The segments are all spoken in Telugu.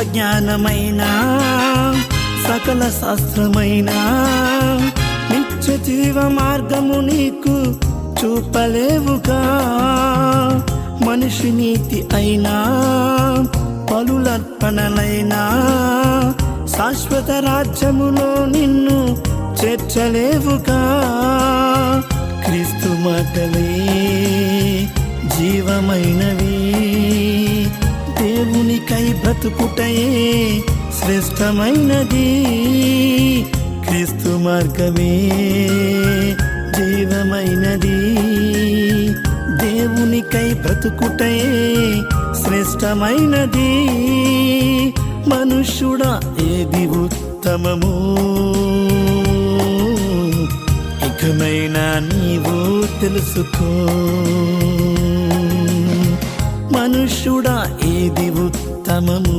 జ్ఞానమైన సకల శాస్త్రమైన నిత్య జీవ మార్గము నీకు చూపలేవుగా. మనిషి నీతి అయినా పలులర్పణలైనా శాశ్వత రాజ్యములో నిన్ను చేర్చలేవుగా. క్రీస్తు మాటలే జీవమైనవి, దేవునికై బ్రతుకుటయే శ్రేష్టమైనది. క్రీస్తు మార్గమే జీవమైనది, దేవునికై బ్రతుకుటయే శ్రేష్టమైనది. మనుష్యుడా ఏది ఉత్తమము, ఇకనైనా నీవు తెలుసుకో. మనుష్యుడా ఏది ఉత్తమము,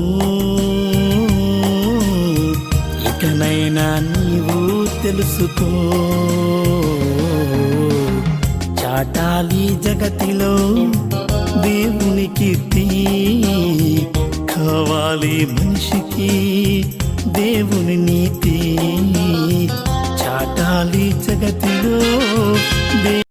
ఇకనైనా నీవు తెలుసుకో. చాటాలి జగతిలో దేవుని కీర్తి, కావాలి మనిషికి దేవుని నీతి. చాటాలి జగతిలో